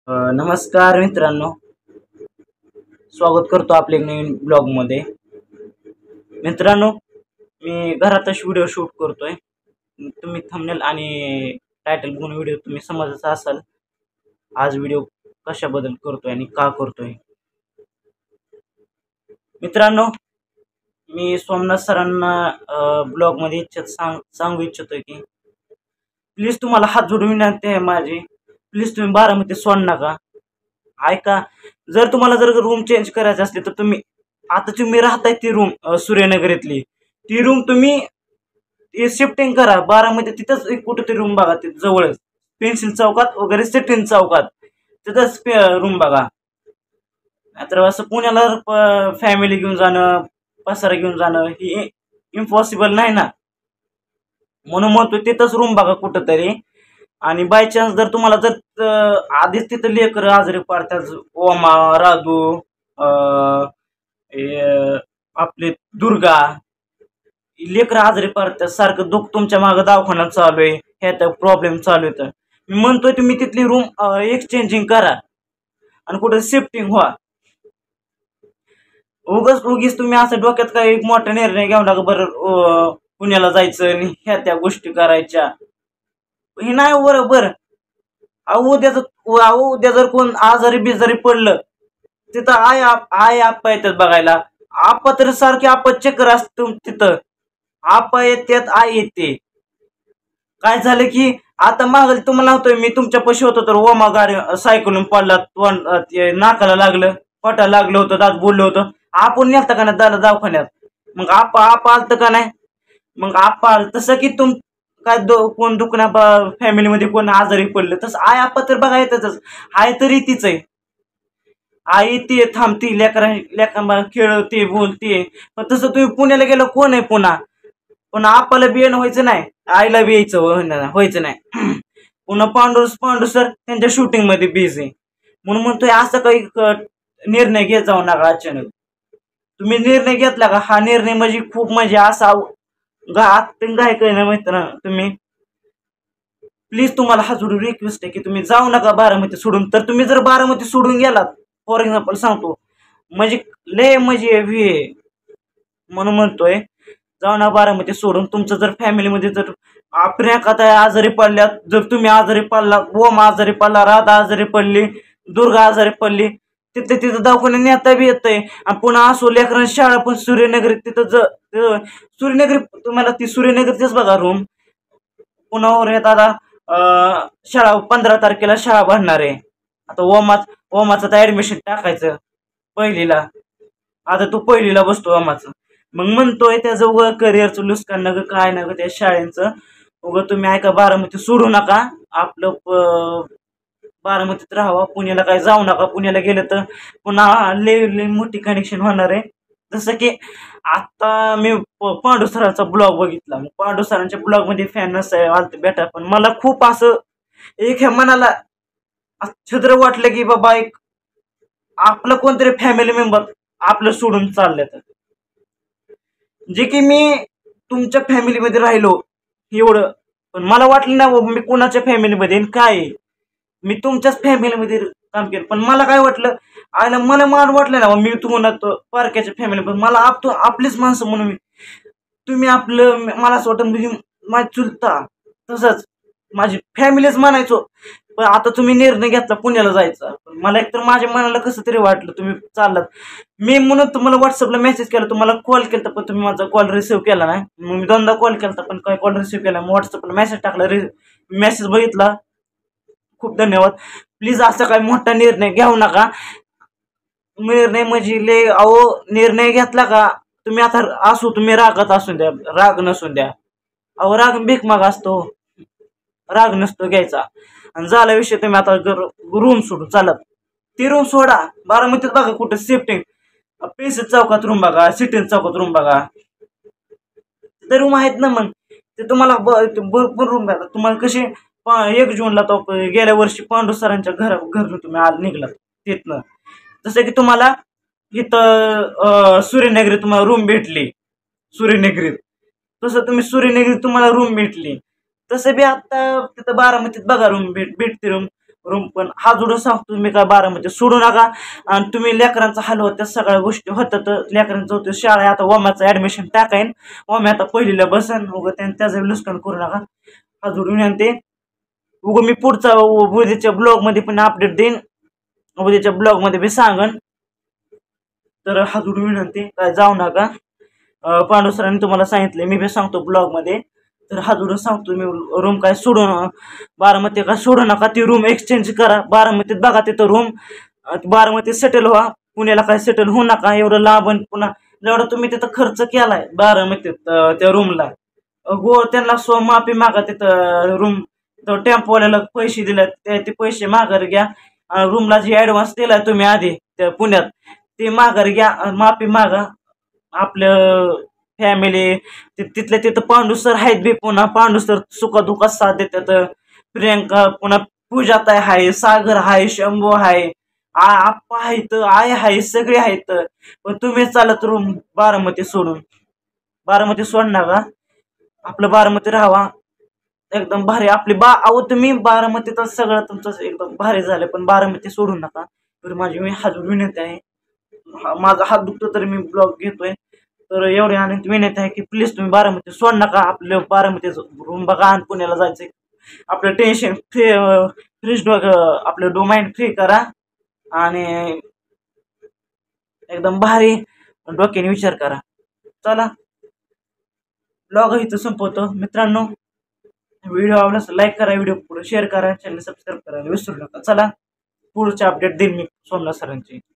नमस्कार मित्रांनो, स्वागत करतो आपल्या नवीन ब्लॉगमध्ये. मित्रांनो, मी घरातच व्हिडिओ शूट करतोय. तुम्ही थंबनेल आणि टायटल बघून व्हिडिओ तुम्ही समजत असाल आज व्हिडिओ कशाबद्दल करतोय आणि का करतोय. मित्रांनो, मी सोमनाथ सरांना ब्लॉगमध्ये सांगू इच्छितोय की प्लीज तुम्हाला हात जोडून विनंती आहे माझी, प्लीज तुम्ही बारामती सोड नका. ऐका, जर तुम्हाला रूम चेंज करायची असली तर तुम्ही राहताय ती रूम सूर्यनगरीतली ती रूम तुम्ही शिफ्टिंग करा बारामती. तिथंच एक कुठेतरी रूम बघा, तिथं जवळच पेन्सिल चौकात वगैरे सिटीन चौकात तिथंच रूम बघा. तर असं पुण्याला फॅमिली घेऊन जाणं, पसारा घेऊन जाणं ही इम्पॉसिबल नाही ना. म्हणून म्हणतो तिथंच रूम बघा कुठंतरी. आणि बाय चान्स जर तुम्हाला आधीच तिथं लेकर आजारी पडतात, ओमा, राजू, आपले दुर्गा, लेकर आजारी पडतात, सारखं दुःख तुमच्या मागं दवाखान्यात चालू आहे, ह्यात प्रॉब्लेम चालू आहे, तर मी म्हणतोय तुम्ही तिथली रूम एक्सचेंजिंग करा आणि कुठं शिफ्टिंग व्हा. उगीच तुम्ही असं डोक्यात काही मोठा निर्णय घेऊ नका. बरं पुण्याला जायचं आणि ह्या त्या गोष्टी करायच्या, हे नाही बरोबर. उद्या जर कोण आजारी बिजारी पडलं तिथं आई आप्पा येतात बघायला. आप्पा तर सारखे आप्पा चक्कर असतो तिथं, आप्पा येतात, आई येते. काय झालं की आता मागल तुम्हाला होतोय, मी तुमच्या पशी होतो तर ओमा गाडी सायकलून पडला, नाकाला लागलं, पोटाला लागलं होतं, दात बोललं होतं. आपण नेलता का नाही दवाखान्यात? मग आपा आलतं का नाही? मग आपा आलं तसं की काय कोण दुखण्या फॅमिलीमध्ये कोण आजारी पडलं तसं आई आपा तर बघा येतच. आई तरी तीच आहे. आई ती थांबती, लेकरांना खेळते, बोलते. पण तसं तुम्ही पुण्याला गेलं कोण आहे पण आपाला बी येणं व्हायचं नाही, आईला बी यायचं व्हायचं नाही. पुन्हा पांडू सर त्यांच्या शूटिंग मध्ये बिझी. म्हणून म्हणतोय असं काही निर्णय घेत जाऊ नका अचानक. तुम्ही निर्णय घेतला का हा निर्णय म्हणजे खूप म्हणजे असा घाय काय ना मित्र. तुम्ही प्लीज तुम्हाला हा जोडून रिक्वेस्ट आहे की तुम्ही जाऊ नका बारामती सोडून. तर तुम्ही जर बारामती सोडून गेलात, फॉर एक्झाम्पल सांगतो, म्हणजे लय म्हणजे म्हणून म्हणतोय जाऊ ना बारामती सोडून. तुमचं जर फॅमिलीमध्ये जर प्रियंका आजारी पडल्यात, जर तुम्ही आजारी पडला, ओम आजारी पडला, राधा आजारी पडली, दुर्गा आजारी पडली, तिथं दवाखान्यात नेता बी येतंय. आणि पुन्हा असो लेकरांची शाळा पण सूर्यनगरी, तिथं सूर्यनगरी तुम्हाला ती सूर्यनगरीच बघा रूम. पुन्हा येत आता शाळा 15 तारखेला शाळा भरणार आहे. आता ओमाचं तर ऍडमिशन टाकायचं पहिलीला. आता तू पहिलीला बसतो ओमाचं. मग म्हणतोय त्याचं उगं करिअरचं नुकसान नका काय नका त्या शाळेचं. उगं तुम्ही ऐका, बारामती सोडू नका. आपलं बारामतीत राहावा, पुण्याला काय जाऊ नका. पुण्याला गेलं तर पुन्हा लय मोठी कनेक्शन होणार आहे. जसं की आता मी पांडू सरांचा ब्लॉग बघितला. मग पांडू सरांच्या ब्लॉग मध्ये फॅन आलते बेटा, पण मला खूप असं एक ह्या मनाला छद्र वाटलं की बाबा एक आपलं कोणतरी फॅमिली मेंबर आपलं सोडून चाललं. तर जे की मी तुमच्या फॅमिलीमध्ये राहिलो एवढं, पण मला वाटलं ना मी कोणाच्या फॅमिलीमध्ये काय, मी तुमच्याच फॅमिलीमध्ये काम केलं. पण मला काय वाटलं, आयला मला मान वाटलं ना मी तुम्हाला पारख्याच्या फॅमिली, पण मला आपलीच माणसं म्हणून तुम्ही आपलं, मला असं वाटतं म्हणजे माझी चुलता, तसंच माझी फॅमिलीच म्हणायचो. पण आता तुम्ही निर्णय घेतला पुण्याला जायचा, मला एकतर माझ्या मनाला कसं तरी वाटलं तुम्ही चाललात. मी म्हणून तुम्हाला व्हॉट्सअपला मेसेज केला, तुम्हाला कॉल केला, पण तुम्ही माझा कॉल रिसिव्ह केला नाही. मग मी 2दा कॉल केला पण काही कॉल रिसिव्ह केला. मग व्हॉट्सअपला मेसेज टाकला, मेसेज बघितला, खूप धन्यवाद. प्लीज असा काही मोठा निर्णय घेऊ नका. निर्णय म्हणजे निर्णय घेतला का तुम्ही आता असू, तुम्ही रागात असून द्या, राग नसून द्या. राग भीक माग असतो, राग नसतो घ्यायचा. आणि झाला विषय, तुम्ही आता रूम सोडू चालत, ती रूम सोडा. बारामतीत बघा कुठे शिफ्टिंग, पेन्सिल चौकात रूम बघा, सिटीन चौकात रूम बघा, तिथे रूम आहेत ना. मग ते तुम्हाला भरपूर रूम भेटतात. तुम्हाला कशी 1 जूनला तो गेल्या वर्षी पांडू सरांच्या घरून तुम्ही निघलात तिथनं, जसं की तुम्हाला इथं सूर्यनगरीत तुम्हाला रूम भेटली सूर्यनगरीत, तसं तुम्ही सूर्यनगरीत तुम्हाला रूम भेटली, तसं बी आता तिथं बारामतीत बघा रूम भेटते. रूम पण हा जोडून सांगतो मी काय बारामती सोडू नका. आणि तुम्ही लेकरांचा हाल होत त्या सगळ्या गोष्टी होतात. लेकरांचं होतं शाळा आहे, आता ओम्याचं ऍडमिशन टाकायन. ओम्या आता पहिलीला बसन उगं त्याचं नुकसान करू नका. हा जोडून आणते उगं मी पुढचा उद्याच्या ब्लॉग मध्ये पण अपडेट देईन. उद्याच्या ब्लॉग मध्ये बी सांगन. तर हा जोडून विनंती काय जाऊ नका. पांडू सरांनी तुम्हाला सांगितले, मी बी सांगतो ब्लॉग मध्ये. तर हा जोडून सांगतो मी, रूम काय सोडू बारामती काय सोडू नका. ती रूम एक्सचेंज करा बारामतीत, बघा तिथं रूम. बारामतीत सेटल व्हा. पुण्याला काय सेटल होऊ नका एवढं लांब. पुन्हा जेवढा तुम्ही तिथं खर्च केलाय बारामतीत त्या रूमला, हो त्यांना माफी मागा. तिथं रूम टेम्पोवाल्याला पैसे दिले ते पैसे माघार घ्या. रूमला जे ऍडव्हान्स दिलाय तुम्ही आधी त्या पुण्यात ते माघार घ्या. माफी मागा. आपलं फॅमिली तिथल्या तिथं पांडू सर आहेत बी. पुन्हा पांडू सर सुखदुःखात साथ देतात. प्रियंका पुन्हा पूजाताई आहे, सागर आहे, शंभू आहे, आप्पा आहेत, आई आहे, सगळे आहेत. पण तुम्ही चालत रूम बारामती सोडून. बारामती सोडणार का? आपलं बारामती राहावा. एकदम भारी आपली अहो तुम्ही बारामतीत सगळं तुमचं एकदम भारी झालं, पण बारामती सोडू नका. तर माझी मी हात विनंती आहे. माझा हात दुखतो तरी मी ब्लॉग घेतोय. तर एवढे आणि विनंती आहे की प्लीज तुम्ही बारामती सोड नका. आपलं बारामतीचं रूम बघा आणि पुण्याला जायचंय. आपलं टेन्शन फ्री, फ्रीज आपलं डोमाइंड फ्री करा आणि एकदम भारी डोक्याने विचार करा. चला ब्लॉग इथं संपवतो मित्रांनो. व्हिडिओ आवडल्यास लाईक करा, व्हिडिओ पुढे शेअर करा, चॅनल सबस्क्राईब करायला विसरू नका. चला पुढचे अपडेट देईन मी सोमनाथ सरांची.